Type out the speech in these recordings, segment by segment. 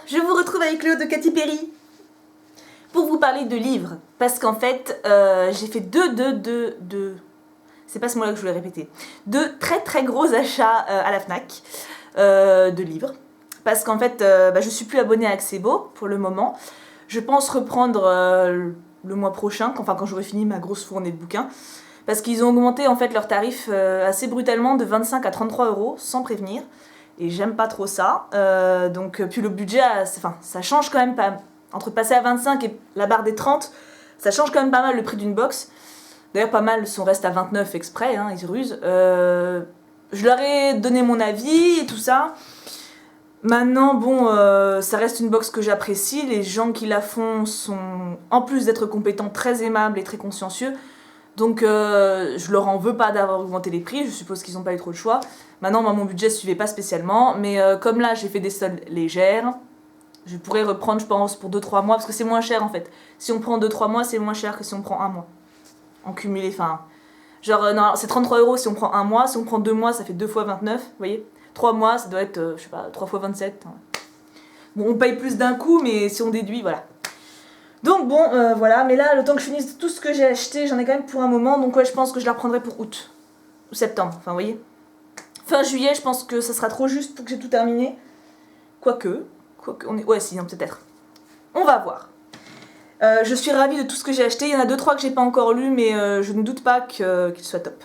je vous retrouve avec Léo de Katy Perry pour vous parler de livres. Parce qu'en fait, j'ai fait c'est pas ce mot-là que je voulais répéter. Deux très gros achats à la FNAC de livres. Parce qu'en fait, je suis plus abonnée à Accebo pour le moment. Je pense reprendre le mois prochain, quand j'aurai fini ma grosse fournée de bouquins. Parce qu'ils ont augmenté en fait leurs tarifs assez brutalement de 25 à 33 euros sans prévenir. Et j'aime pas trop ça. Puis le budget, ça change quand même pas. Entre passer à 25 et la barre des 30, ça change quand même pas mal le prix d'une box. D'ailleurs, pas mal sont restent à 29 exprès, hein, ils rusent. Je leur ai donné mon avis et tout ça. Maintenant, ça reste une box que j'apprécie. Les gens qui la font sont, en plus d'être compétents, très aimables et très consciencieux. Donc, je leur en veux pas d'avoir augmenté les prix. Je suppose qu'ils n'ont pas eu trop le choix. Maintenant, moi, mon budget ne suivait pas spécialement. Mais comme là, j'ai fait des soldes légères, je pourrais reprendre, je pense, pour 2-3 mois. Parce que c'est moins cher, en fait. Si on prend 2-3 mois, c'est moins cher que si on prend un mois. En cumulé, non, c'est 33 euros si on prend un mois. Si on prend 2 mois, ça fait 2 fois 29, vous voyez. 3 mois, ça doit être, 3 fois 27. Bon, on paye plus d'un coup, mais si on déduit, voilà. Donc voilà, mais là, le temps que je finisse tout ce que j'ai acheté, j'en ai quand même pour un moment. Donc ouais, je pense que je la reprendrai pour août. Ou septembre, vous voyez. Fin juillet, je pense que ça sera trop juste pour que j'ai tout terminé. Quoique, ouais, si, non, peut-être. On va voir. Je suis ravie de tout ce que j'ai acheté. Il y en a 2-3 que j'ai pas encore lu, mais je ne doute pas qu'il soit top.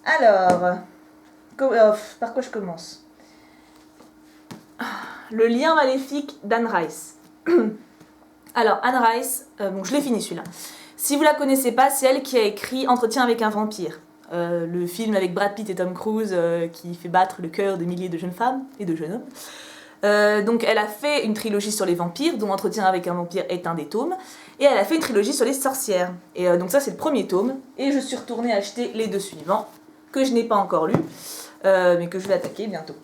Alors, par quoi je commence? Le lien maléfique d'Anne Rice. Alors, Anne Rice, je l'ai fini celui-là. Si vous la connaissez pas, c'est elle qui a écrit Entretien avec un vampire. Le film avec Brad Pitt et Tom Cruise qui fait battre le cœur de milliers de jeunes femmes et de jeunes hommes. Donc elle a fait une trilogie sur les vampires, dont Entretien avec un vampire est un des tomes, et elle a fait une trilogie sur les sorcières. Et donc ça c'est le premier tome, et je suis retournée acheter les 2 suivants, que je n'ai pas encore lus, mais que je vais attaquer bientôt.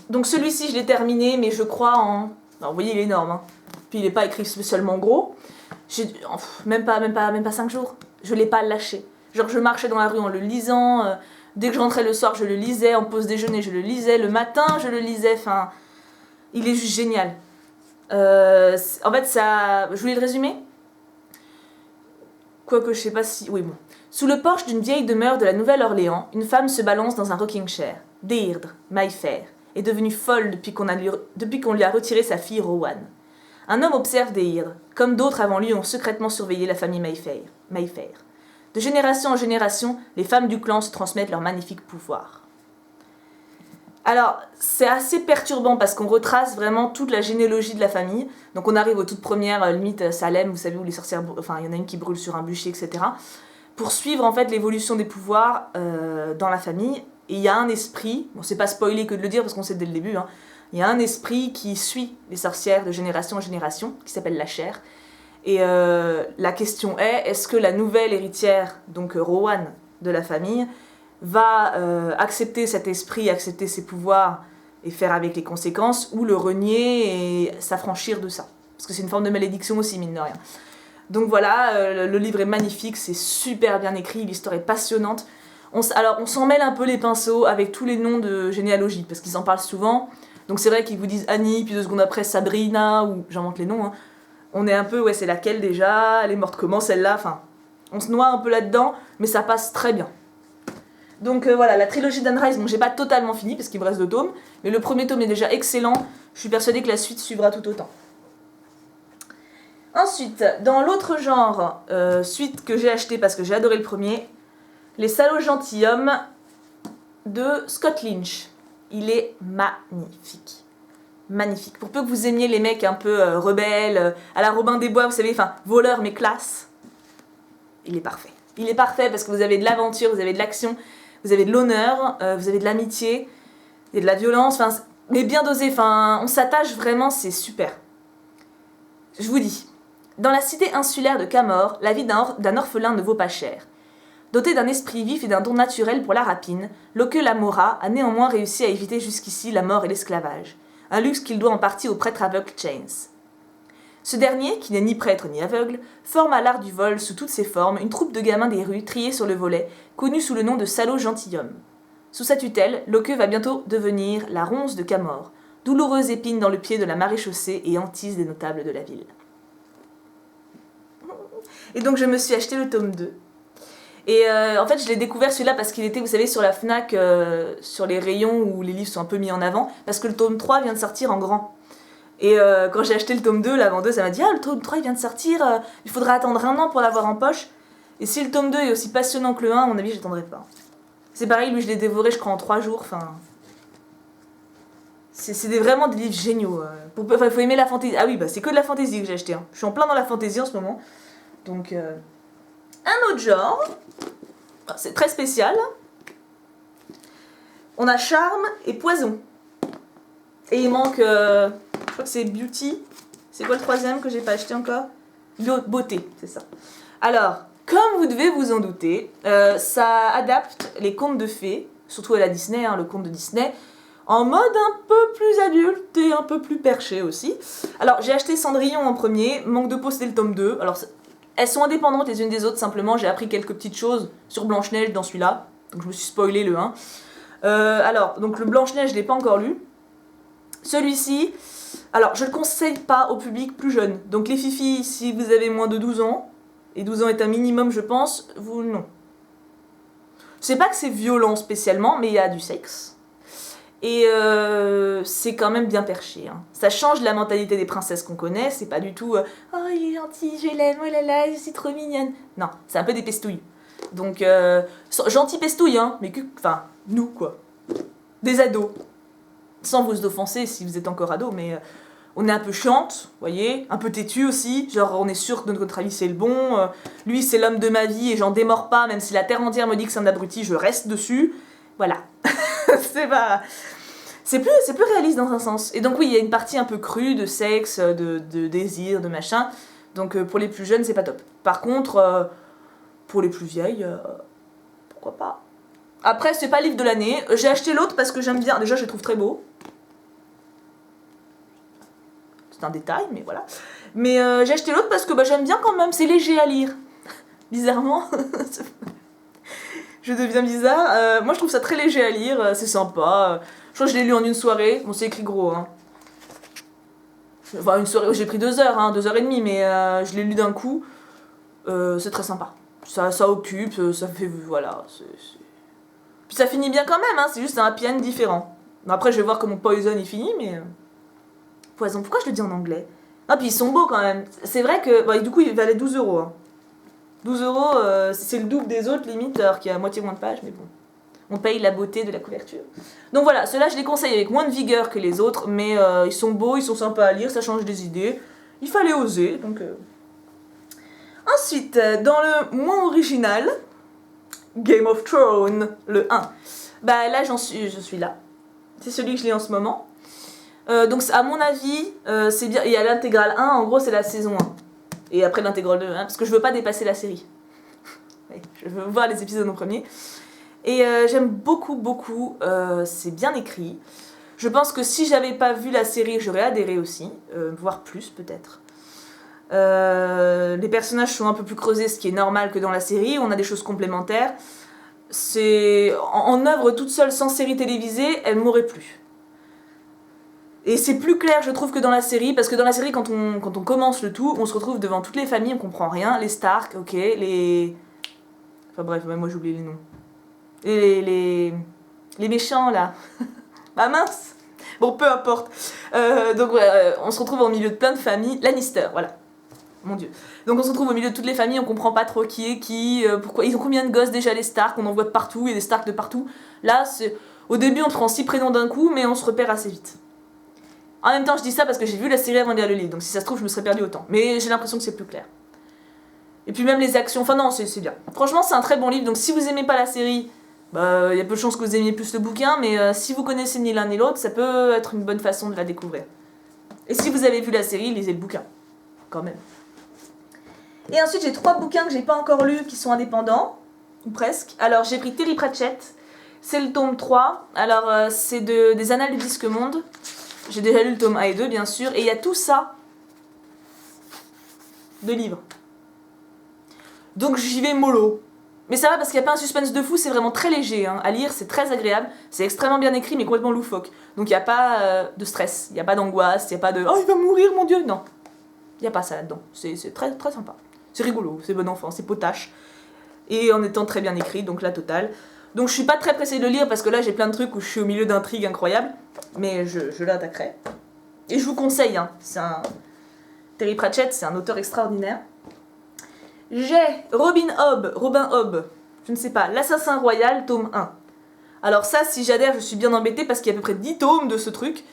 Donc celui-ci je l'ai terminé, mais je crois en... Alors, vous voyez il est énorme, hein. Puis il n'est pas écrit spécialement gros, même pas 5 jours, je l'ai pas lâché. Genre je marchais dans la rue en le lisant, dès que je rentrais le soir je le lisais, en pause déjeuner je le lisais, le matin je le lisais, il est juste génial. En fait, ça... Je voulais le résumer. Quoique, je sais pas si... Oui, bon. Sous le porche d'une vieille demeure de la Nouvelle-Orléans, une femme se balance dans un rocking chair. Deirdre, Mayfair, est devenue folle depuis qu'on lui a retiré sa fille Rowan. Un homme observe Deirdre. Comme d'autres avant lui ont secrètement surveillé la famille Mayfair. De génération en génération, les femmes du clan se transmettent leur magnifique pouvoir. Alors, c'est assez perturbant parce qu'on retrace vraiment toute la généalogie de la famille. Donc on arrive aux toutes premières, limite Salem, vous savez, où les sorcières... il y en a une qui brûle sur un bûcher, etc. Pour suivre en fait l'évolution des pouvoirs dans la famille. Et il y a un esprit, c'est pas spoilé que de le dire parce qu'on sait dès le début, hein. Il y a un esprit qui suit les sorcières de génération en génération, qui s'appelle la chair. Et la question est-ce que la nouvelle héritière, donc Rowan, de la famille, va accepter cet esprit, accepter ses pouvoirs et faire avec les conséquences, ou le renier et s'affranchir de ça. Parce que c'est une forme de malédiction aussi, mine de rien. Donc voilà, le livre est magnifique, c'est super bien écrit, l'histoire est passionnante. Alors on s'en mêle un peu les pinceaux avec tous les noms de généalogie, parce qu'ils en parlent souvent. Donc c'est vrai qu'ils vous disent Annie, puis 2 secondes après Sabrina, ou j'invente les noms. Hein. On est un peu, c'est laquelle déjà, elle est morte comment celle-là, on se noie un peu là-dedans, mais ça passe très bien. Donc voilà, la trilogie d'Anne Rice, j'ai pas totalement fini parce qu'il me reste 2 tomes, mais le premier tome est déjà excellent, je suis persuadée que la suite suivra tout autant. Ensuite, dans l'autre genre, suite que j'ai acheté parce que j'ai adoré le premier, Les salauds gentilshommes de Scott Lynch. Il est magnifique. Magnifique. Pour peu que vous aimiez les mecs un peu rebelles, à la Robin des Bois, vous savez, voleurs mais classe, il est parfait. Il est parfait parce que vous avez de l'aventure, vous avez de l'action, vous avez de l'honneur, vous avez de l'amitié, et de la violence, mais bien dosé, on s'attache vraiment, c'est super. Je vous dis, dans la cité insulaire de Camor, la vie d'un orphelin ne vaut pas cher. Doté d'un esprit vif et d'un don naturel pour la rapine, Loke Lamora a néanmoins réussi à éviter jusqu'ici la mort et l'esclavage, un luxe qu'il doit en partie au prêtre aveugle Chains. Ce dernier, qui n'est ni prêtre ni aveugle, forme à l'art du vol sous toutes ses formes une troupe de gamins des rues triés sur le volet, connus sous le nom de salauds gentilshommes. Sous sa tutelle, Loke va bientôt devenir la ronce de Camor, douloureuse épine dans le pied de la maréchaussée et hantise des notables de la ville. Et donc je me suis acheté le tome 2. Et en fait, je l'ai découvert celui-là parce qu'il était, vous savez, sur la Fnac, sur les rayons où les livres sont un peu mis en avant, parce que le tome 3 vient de sortir en grand. Et quand j'ai acheté le tome 2, la vendeuse, elle m'a dit « Ah, le tome 3 il vient de sortir, il faudra attendre 1 an pour l'avoir en poche. » Et si le tome 2 est aussi passionnant que le 1, à mon avis, j'attendrai pas. C'est pareil, lui, je l'ai dévoré, je crois, en 3 jours, enfin... C'est vraiment des livres géniaux. Il faut aimer la fantaisie. Ah oui, bah c'est que de la fantaisie que j'ai acheté. Hein. Je suis en plein dans la fantaisie en ce moment. Donc, un autre genre. C'est très spécial. On a charme et poison. Et il manque, je crois que c'est beauty. C'est quoi le troisième que j'ai pas acheté encore? Beauté, c'est ça. Alors, comme vous devez vous en douter, ça adapte les contes de fées, surtout à la Disney, hein, le conte de Disney, en mode un peu plus adulte et un peu plus perché aussi. Alors, j'ai acheté Cendrillon en premier, Manque de peau c'était le tome 2. Alors, elles sont indépendantes les unes des autres, simplement j'ai appris quelques petites choses sur Blanche-Neige dans celui-là. Donc je me suis spoilé le 1. Alors, donc le Blanche-Neige je l'ai pas encore lu. Celui-ci, alors je le conseille pas au public plus jeune. Donc les fifis, si vous avez moins de 12 ans, et 12 ans est un minimum je pense, vous non. C'est pas que c'est violent spécialement, mais il y a du sexe. Et c'est quand même bien perché. Hein. Ça change la mentalité des princesses qu'on connaît. C'est pas du tout oh il est gentil, je l'aime, oh là là, je suis trop mignonne. Non, c'est un peu des pestouilles. Donc, gentil pestouille, hein, mais enfin, nous quoi. Des ados. Sans vous offenser si vous êtes encore ado, mais on est un peu chiante, vous voyez, un peu têtu aussi. Genre, on est sûr que notre avis c'est le bon. Lui, c'est l'homme de ma vie et j'en démords pas, même si la terre entière me dit que c'est un abruti, je reste dessus. Voilà. c'est plus réaliste dans un sens. Et donc oui, il y a une partie un peu crue de sexe, de désir, de machin. Donc pour les plus jeunes, c'est pas top. Par contre, pour les plus vieilles, pourquoi pas. Après, c'est pas le livre de l'année. J'ai acheté l'autre parce que j'aime bien. Déjà, je le trouve très beau. C'est un détail, mais voilà. Mais j'ai acheté l'autre parce que j'aime bien quand même. C'est léger à lire. Bizarrement. Je deviens bizarre. Moi, je trouve ça très léger à lire, c'est sympa. Je crois que je l'ai lu en une soirée. Bon, c'est écrit gros, hein. Enfin, une soirée, j'ai pris 2 heures, hein, 2h30, mais je l'ai lu d'un coup. C'est très sympa. Ça occupe, ça fait... Voilà. Puis ça finit bien quand même, hein, c'est juste un happy end différent. Après, je vais voir comment Poison il finit, mais... Poison, pourquoi je le dis en anglais? Ah, puis ils sont beaux quand même. C'est vrai que... du coup, il valait 12 euros, hein. 12 euros, c'est le double des autres, limite, alors qu'il y a moitié moins de pages, mais bon. On paye la beauté de la couverture. Donc voilà, ceux-là, je les conseille avec moins de vigueur que les autres, mais ils sont beaux, ils sont sympas à lire, ça change des idées. Il fallait oser, donc... Ensuite, dans le moins original, Game of Thrones, le 1. Là, je suis là. C'est celui que je lis en ce moment. Donc, à mon avis, c'est bien. Il y a l'intégrale 1, en gros, c'est la saison 1. Et après l'intégrale 2, hein, parce que je veux pas dépasser la série. Je veux voir les épisodes en premier. Et j'aime beaucoup, c'est bien écrit. Je pense que si j'avais pas vu la série, j'aurais adhéré aussi, voire plus peut-être. Les personnages sont un peu plus creusés, ce qui est normal que dans la série. On a des choses complémentaires. C'est en œuvre toute seule, sans série télévisée, elle m'aurait plu. Et c'est plus clair, je trouve, que dans la série, parce que dans la série, quand on commence le tout, on se retrouve devant toutes les familles, on comprend rien. Les Stark, ok, les... Enfin bref, moi j'ai oublié les noms. Les méchants, là. Bah mince. Bon, peu importe. Donc on se retrouve au milieu de plein de familles. Lannister, voilà. Mon Dieu. Donc on se retrouve au milieu de toutes les familles, on comprend pas trop qui est qui, pourquoi. Ils ont combien de gosses déjà, les Stark, on en voit de partout, il y a des Stark de partout. Là, au début, on prend 6 prénoms d'un coup, mais on se repère assez vite. En même temps, je dis ça parce que j'ai vu la série avant de lire le livre, donc si ça se trouve, je me serais perdu autant. Mais j'ai l'impression que c'est plus clair. Et puis même les actions, enfin non, c'est bien. Franchement, c'est un très bon livre, donc si vous aimez pas la série, il y a peu de chances que vous aimiez plus le bouquin, mais si vous connaissez ni l'un ni l'autre, ça peut être une bonne façon de la découvrir. Et si vous avez vu la série, lisez le bouquin. Quand même. Et ensuite, j'ai 3 bouquins que j'ai pas encore lus qui sont indépendants, ou presque. Alors, j'ai pris Terry Pratchett, c'est le tome 3. Alors, c'est des Annales du Disque Monde. J'ai déjà lu le tome 1 et 2, bien sûr. Et il y a tout ça de livres. Donc, j'y vais mollo. Mais ça va parce qu'il n'y a pas un suspense de fou, c'est vraiment très léger. Hein. À lire, c'est très agréable. C'est extrêmement bien écrit, mais complètement loufoque. Donc il n'y a pas de stress, il n'y a pas d'angoisse, il n'y a pas de oh, il va mourir, mon Dieu. Non, il n'y a pas ça là-dedans. C'est très, très sympa. C'est rigolo, c'est bon enfant, c'est potache. Et en étant très bien écrit, donc la totale. Donc je suis pas très pressée de le lire parce que là j'ai plein de trucs où je suis au milieu d'intrigues incroyables. Mais je l'attaquerai. Et je vous conseille, hein, Terry Pratchett, c'est un auteur extraordinaire. J'ai Robin Hobb, je ne sais pas, L'Assassin Royal, tome 1. Alors ça, si j'adhère, je suis bien embêtée parce qu'il y a à peu près 10 tomes de ce truc.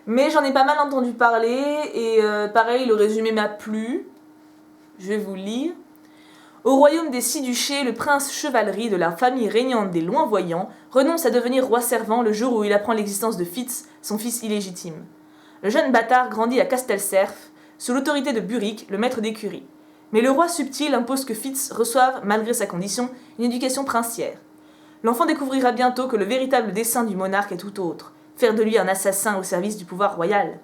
Mais j'en ai pas mal entendu parler et pareil, le résumé m'a plu. Je vais vous lire. Au royaume des Six-Duchés, le prince Chevalerie de la famille régnante des Loin-Voyants renonce à devenir roi servant le jour où il apprend l'existence de Fitz, son fils illégitime. Le jeune bâtard grandit à Castelcerf, sous l'autorité de Buric, le maître d'écurie. Mais le roi subtil impose que Fitz reçoive, malgré sa condition, une éducation princière. L'enfant découvrira bientôt que le véritable dessein du monarque est tout autre, faire de lui un assassin au service du pouvoir royal.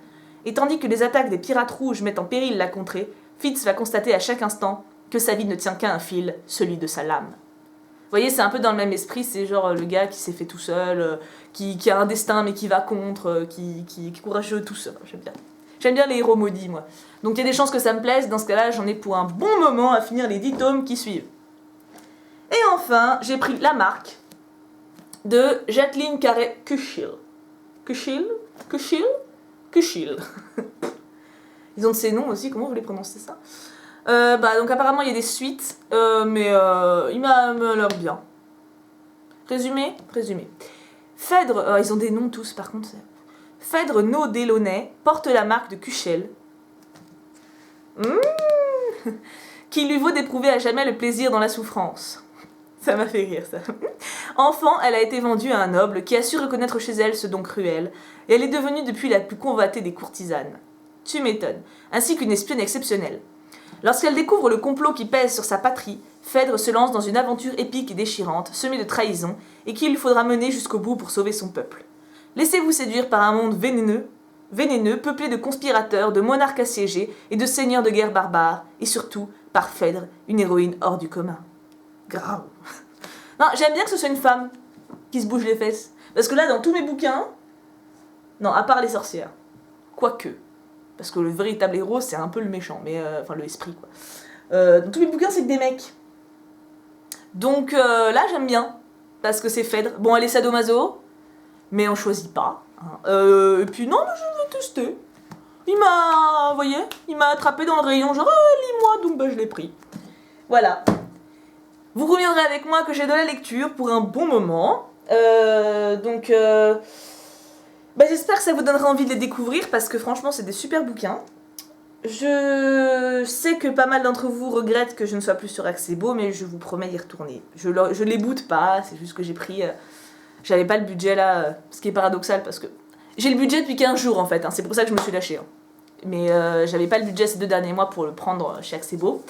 Et tandis que les attaques des pirates rouges mettent en péril la contrée, Fitz va constater à chaque instant que sa vie ne tient qu'à un fil, celui de sa lame. Vous voyez, c'est un peu dans le même esprit, c'est genre le gars qui s'est fait tout seul, qui a un destin mais qui va contre, qui est courageux tout seul, j'aime bien. J'aime bien les héros maudits, moi. Donc il y a des chances que ça me plaise, dans ce cas-là, j'en ai pour un bon moment à finir les 10 tomes qui suivent. Et enfin, j'ai pris La Marque de Jacqueline Carré-Cushil. Cushil. Ils ont de ces noms aussi, comment vous les prononcez ça? Donc apparemment il y a des suites, mais il m'a l'air bien. Résumé. Phèdre, ils ont des noms tous par contre. Phèdre No Delaunay porte la marque de Cushel, qui lui vaut d'éprouver à jamais le plaisir dans la souffrance. Ça m'a fait rire ça. Enfant, elle a été vendue à un noble qui a su reconnaître chez elle ce don cruel, et elle est devenue depuis la plus convoitée des courtisanes. Tu m'étonnes, ainsi qu'une espionne exceptionnelle. Lorsqu'elle découvre le complot qui pèse sur sa patrie, Phèdre se lance dans une aventure épique et déchirante, semée de trahison, et qu'il faudra mener jusqu'au bout pour sauver son peuple. Laissez-vous séduire par un monde vénéneux, peuplé de conspirateurs, de monarques assiégés et de seigneurs de guerre barbares, et surtout par Phèdre, une héroïne hors du commun. Grave. Non, j'aime bien que ce soit une femme qui se bouge les fesses. Parce que là, dans tous mes bouquins, non, à part les sorcières, quoique, parce que le véritable héros, c'est un peu le méchant, mais enfin le esprit, quoi. Dans tous mes bouquins, c'est que des mecs. Donc là, j'aime bien, parce que c'est Phèdre. Bon, elle est sadomaso, mais on choisit pas. Hein. Et puis non, mais je vais tester. Vous voyez, il m'a attrapé dans le rayon, genre, lis-moi, donc bah, je l'ai pris. Voilà. Vous reviendrez avec moi que j'ai de la lecture pour un bon moment. J'espère que ça vous donnera envie de les découvrir parce que franchement, c'est des super bouquins. Je sais que pas mal d'entre vous regrettent que je ne sois plus sur Axebo, mais je vous promets d'y retourner. Je les boote pas, c'est juste que j'ai pris... j'avais pas le budget là, ce qui est paradoxal parce que... J'ai le budget depuis 15 jours en fait, hein, c'est pour ça que je me suis lâchée. Hein. Mais j'avais pas le budget ces 2 derniers mois pour le prendre chez Axebo.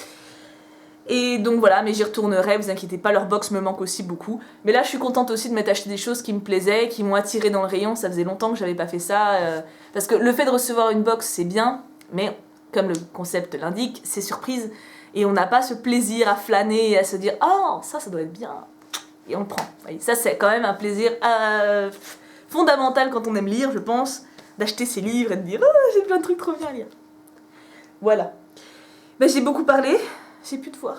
Et donc voilà, mais j'y retournerai, vous inquiétez pas, leur box me manque aussi beaucoup. Mais là, je suis contente aussi de m'être acheté des choses qui me plaisaient, qui m'ont attiré dans le rayon, ça faisait longtemps que j'avais pas fait ça. Parce que le fait de recevoir une box, c'est bien, mais comme le concept l'indique, c'est surprise. Et on n'a pas ce plaisir à flâner et à se dire « Oh, ça doit être bien !» Et on le prend. Voyez, ça, c'est quand même un plaisir fondamental quand on aime lire, je pense, d'acheter ses livres et de dire « Oh, j'ai plein de trucs trop bien à lire !» Voilà. J'ai beaucoup parlé. J'ai plus de voix.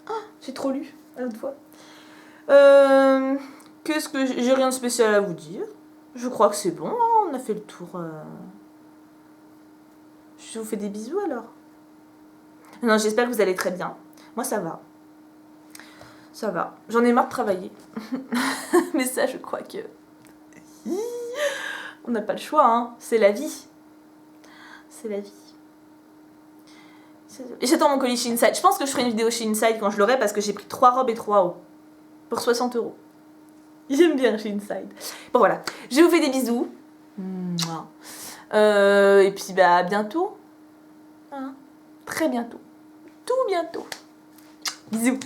Ah, j'ai trop lu à l'autre fois. Qu'est-ce que j'ai rien de spécial à vous dire. Je crois que c'est bon, hein, on a fait le tour. Je vous fais des bisous alors. Non, j'espère que vous allez très bien. Moi, ça va. Ça va. J'en ai marre de travailler. Mais ça, je crois que... On n'a pas le choix, hein. C'est la vie. C'est la vie. J'attends mon colis chez Inside. Je pense que je ferai une vidéo chez Inside quand je l'aurai parce que j'ai pris 3 robes et 3 hauts. Pour 60 €. J'aime bien chez Inside. Bon voilà. Je vous fais des bisous. Et puis à bientôt. Hein, très bientôt. Tout bientôt. Bisous.